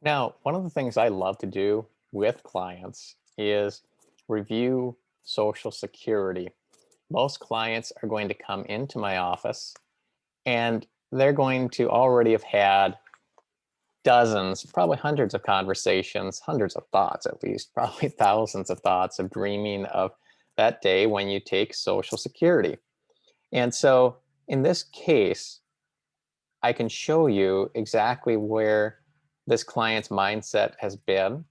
Now, one of the things I love to do with clients is review Social Security. Most clients are going to come into my office and they're going to already have had dozens, probably hundreds of conversations, hundreds of thoughts at least, probably thousands of thoughts of dreaming of that day when you take Social Security. And so in this case, I can show you exactly where this client's mindset has been.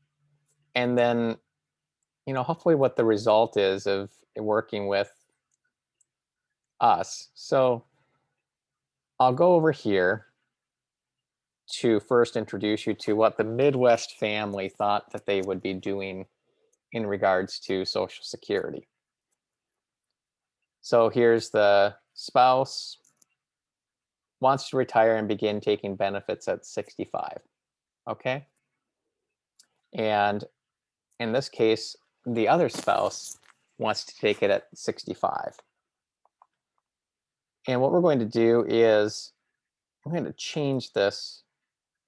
And then, hopefully what the result is of working with us. So I'll go over here to first introduce you to what the Midwest family thought that they would be doing in regards to Social Security. So here's the spouse wants to retire and begin taking benefits at 65. Okay. And in this case, the other spouse wants to take it at 65. And what we're going to do is I'm going to change this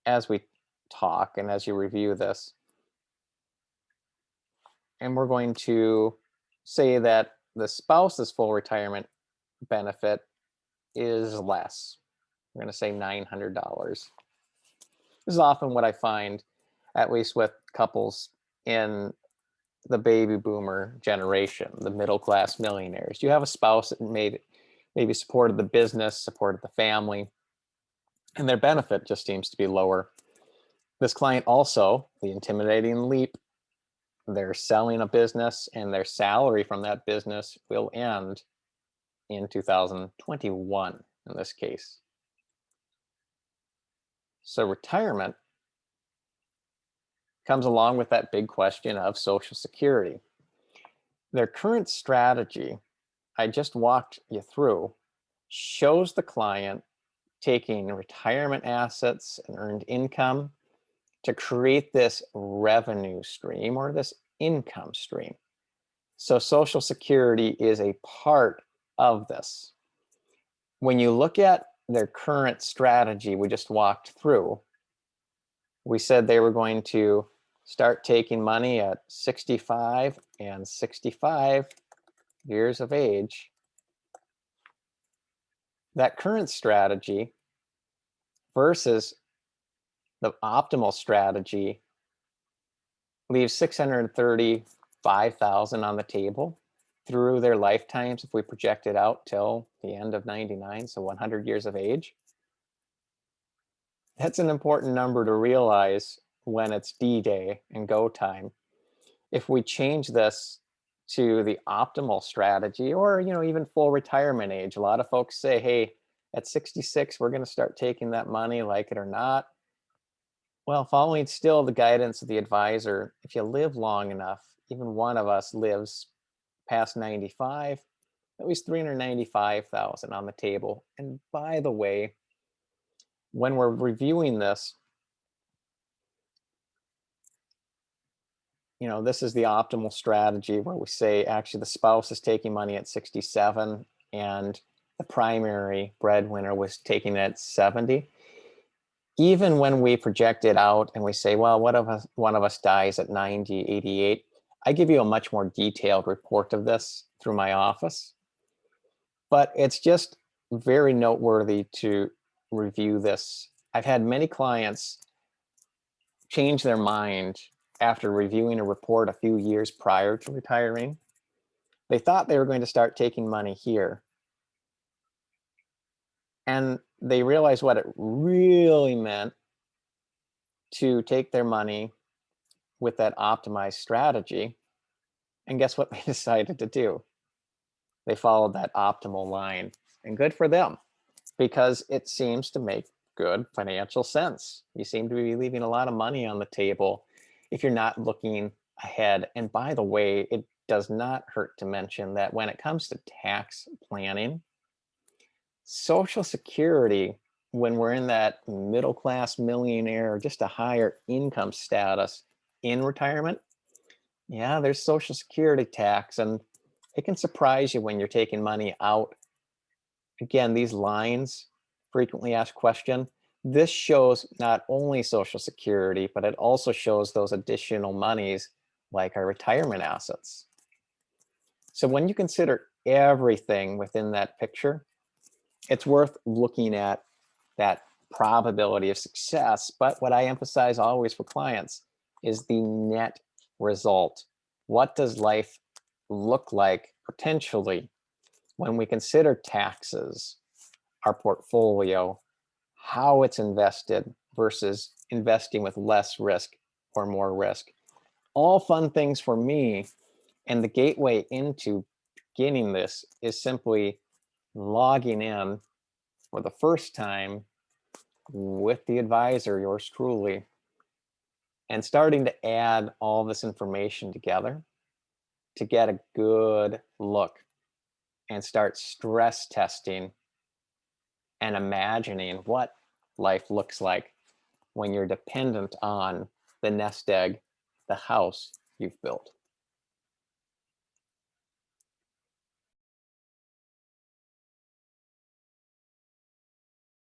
as we talk and as you review this. And we're going to say that the spouse's full retirement benefit is less. We're going to say $900. This is often what I find, at least with couples in the baby boomer generation, the middle class millionaires. You have a spouse that maybe supported the business, supported the family, and their benefit just seems to be lower. This client also, the intimidating leap, they're selling a business and their salary from that business will end in 2021 in this case. So retirement comes along with that big question of Social Security. Their current strategy, I just walked you through, shows the client taking retirement assets and earned income to create this revenue stream or this income stream. So Social Security is a part of this. When you look at their current strategy we just walked through, we said they were going to start taking money at 65 and 65 years of age. That current strategy versus the optimal strategy leaves 635,000 on the table through their lifetimes if we project it out till the end of 99, so 100 years of age. That's an important number to realize when it's D-Day and go time. If we change this to the optimal strategy or even full retirement age, a lot of folks say, hey, at 66 we're going to start taking that money, like it or not. Well, following still the guidance of the advisor, if you live long enough, even one of us lives past 95, at least 395,000 on the table. And by the way, when we're reviewing this, this is the optimal strategy where we say actually the spouse is taking money at 67 and the primary breadwinner was taking it at 70. Even when we project it out and we say, well, what if one of us dies at 90, 88, I give you a much more detailed report of this through my office. But it's just very noteworthy to review this. I've had many clients change their mind after reviewing a report a few years prior to retiring. They thought they were going to start taking money here. And they realized what it really meant to take their money with that optimized strategy. And guess what they decided to do? They followed that optimal line. And good for them, because it seems to make good financial sense. You seem to be leaving a lot of money on the table if you're not looking ahead. And by the way, it does not hurt to mention that when it comes to tax planning, Social Security, when we're in that middle class millionaire or just a higher income status in retirement, yeah, there's Social Security tax, and it can surprise you when you're taking money out. Again, these lines, frequently asked question, This shows not only Social Security, but it also shows those additional monies like our retirement assets. So when you consider everything within that picture, it's worth looking at that probability of success. But what I emphasize always for clients is the net result. What does life look like potentially when we consider taxes, our portfolio, how it's invested versus investing with less risk or more risk? All fun things for me. And the gateway into beginning this is simply logging in for the first time with the advisor, yours truly, and starting to add all this information together to get a good look and start stress testing and imagining what life looks like when you're dependent on the nest egg, the house you've built.